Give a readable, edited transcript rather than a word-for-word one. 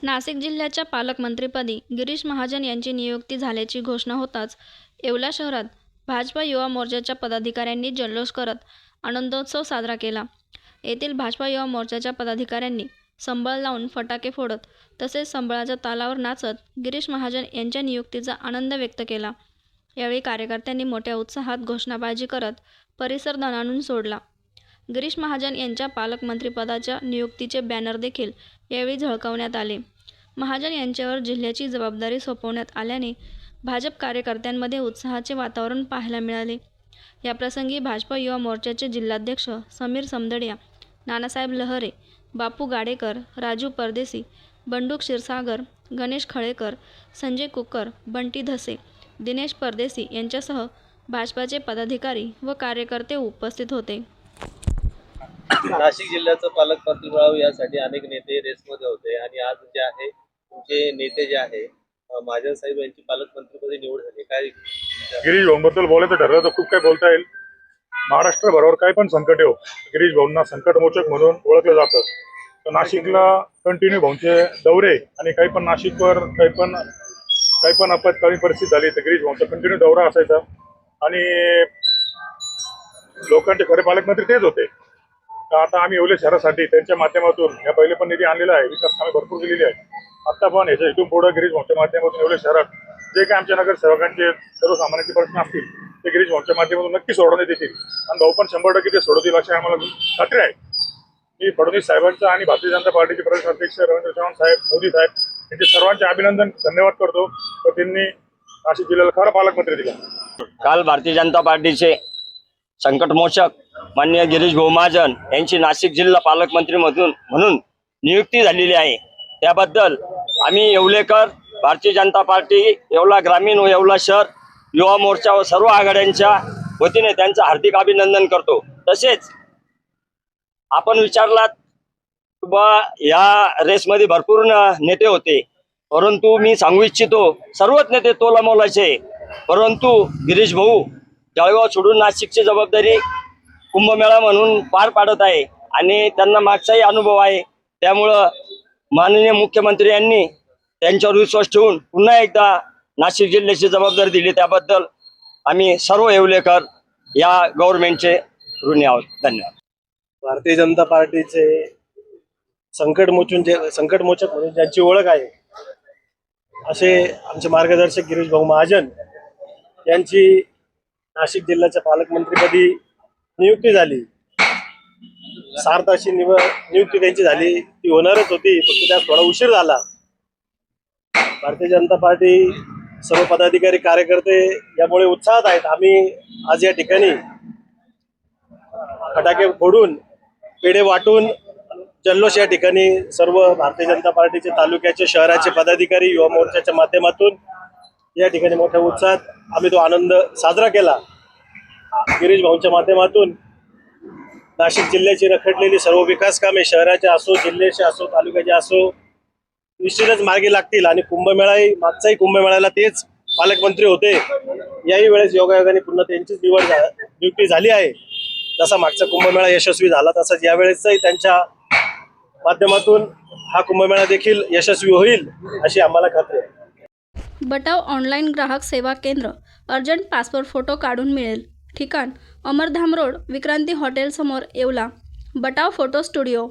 नाशिक जिल्ह्याच्या पालकमंत्रीपदी गिरीश महाजन यांची नियुक्ती झाल्याची घोषणा होताच येवला शहरात भाजपा युवा मोर्चाच्या पदाधिकाऱ्यांनी जल्लोष करत आनंदोत्सव साजरा केला. येथील भाजपा युवा मोर्चाच्या पदाधिकाऱ्यांनी संबळ लावून फटाके फोडत तसेच संबळाच्या तालावर नाचत गिरीश महाजन यांच्या नियुक्तीचा आनंद व्यक्त केला. यावेळी कार्यकर्त्यांनी मोठ्या उत्साहात घोषणाबाजी करत परिसर दणाणून सोडला. गिरीश महाजन यांच्या पालकमंत्रीपदाच्या नियुक्तीचे बॅनर देखील यावेळी झळकावण्यात आले. महाजन यांच्यावर जिल्ह्याची जबाबदारी सोपवण्यात आल्याने भाजप कार्यकर्त्यांमध्ये उत्साहाचे वातावरण पाहायला मिळाले. याप्रसंगी भाजपा युवा मोर्चाचे जिल्हाध्यक्ष समीर समदडिया, नानासाहेब लहरे, बापू गाडेकर, राजू परदेसी, बंडू क्षीरसागर, गणेश खळेकर, संजय कुकर, बंटी धसे, दिनेश परदेसी यांच्यासह भाजपाचे पदाधिकारी व कार्यकर्ते उपस्थित होते. नाशिक जिल्ह्याचं पालकमंत्री मिळावं यासाठी अनेक नेते रेसमध्ये होते आणि आज जे आहे तुमचे नेते जे आहे महाजन साहेब यांची पालकमंत्रीपदी निवड झाली. काय गिरीश भाऊंबद्दल बोलायचं ठरलं तर खूप काही बोलता येईल. महाराष्ट्रभरावर काही पण संकट येऊ, गिरीश भाऊंना संकटमोचक म्हणून ओळखलं जातं. तर नाशिकला कंटिन्यू भाऊंचे दौरे आणि काही पण नाशिकवर काही पण आपत्कालीन परिस्थिती झाली तर गिरीश भाऊंचा कंटिन्यू दौरा असायचा आणि लोकांचे खरे पालकमंत्री तेच होते. तर आता आम्ही येवले शहरासाठी त्यांच्या माध्यमातून या पहिले पण निधी आणलेला आहे, विकास कामे भरपूर केलेली आहे. आता पण याच्या इथून पुढे गिरीश भाऊंच्या माध्यमातून येवले शहरात जे काही आमच्या नगरसेवकांचे सर्वसामान्यांचे प्रश्न असतील ते गिरीश भाऊंच्या माध्यमातून नक्की सोडवण्यात येतील आणि भाऊ पण 100% ते सोडवतील अशी आम्हाला खात्री आहे. मी फडणवीस साहेबांचा आणि भारतीय जनता पार्टीचे प्रदेश अध्यक्ष रवींद्र चव्हाण साहेब, मोदी साहेब यांचे सर्वांचे अभिनंदन धन्यवाद करतो. तर त्यांनी नाशिक जिल्ह्याला खरा पालकमंत्री दिला. काल भारतीय जनता पार्टीचे संकटमोचक माननीय गिरीश भाऊ महाजन यांची नाशिक जिल्हा पालकमंत्री म्हणून नियुक्ती झालेली आहे. त्याबद्दल आम्ही येवलेकर, भारतीय जनता पार्टी, येवला ग्रामीण व येवला शहर युवा मोर्चा व सर्व आघाड्यांच्या वतीने त्यांचं हार्दिक अभिनंदन करतो. तसेच आपण विचारलात या रेसमध्ये भरपूर नेते होते, परंतु मी सांगू इच्छितो सर्वच नेते तोलामोलाचे, परंतु गिरीश भाऊ जळगाव सोडून नाशिकची जबाबदारी कुंभमेळा म्हणून पार पाडत आहे आणि त्यांना मागचाही अनुभव आहे. त्यामुळं माननीय मुख्यमंत्री यांनी त्यांच्यावर विश्वास ठेवून पुन्हा एकदा नाशिक जिल्ह्याची जबाबदारी दिली. त्याबद्दल आम्ही सर्व येवलेकर या गव्हर्नमेंटचे ऋणी आहोत. धन्यवाद. भारतीय जनता पार्टीचे संकटमोचक म्हणून ज्यांची ओळख आहे असे आमचे मार्गदर्शक गिरीश भाऊ महाजन यांची नाशिक जिल्ह्याच्या पालकमंत्रीपदी नियुक्ती झाली. सार्थ अशी नियुक्ती त्यांची झाली, ती होणारच होती, फक्त त्यात थोडा उशीर झाला. भारतीय जनता पार्टी सर्व पदाधिकारी कार्यकर्ते यामुळे उत्साहात आहेत. आम्ही आज या ठिकाणी फटाके फोडून, पेढे वाटून जल्लोष या ठिकाणी सर्व भारतीय जनता पार्टीचे तालुक्याचे शहराचे पदाधिकारी युवा मोर्चाच्या माध्यमातून या ठिकाणी मोठ्या उत्साहात आम्ही तो आनंद साजरा केला. गिरीश भाऊंच्या माध्यमातून नाशिक जिल्ह्याची रखडलेली सर्व विकास कामे शहराचे असो, जिल्ह्याचे असो, तालुक्याचे असो निश्चितच मार्गी लागतील आणि मागचाही कुंभमेळ्याला तेच पालकमंत्री होते. याही वेळेस योगायोगाने पुन्हा त्यांचीच नियुक्ती झाली आहे. जसा मागचा कुंभमेळा यशस्वी झाला तसाच यावेळेसही त्यांच्या माध्यमातून हा कुंभमेळा देखील यशस्वी होईल अशी आम्हाला खात्री आहे. बटाव ऑनलाईन ग्राहक सेवा केंद्र. अर्जंट पासपोर्ट फोटो काढून मिळेल. ठिकाण अमरधाम रोड, विक्रांती हॉटेल समोर, येवला. बटाव photo studio.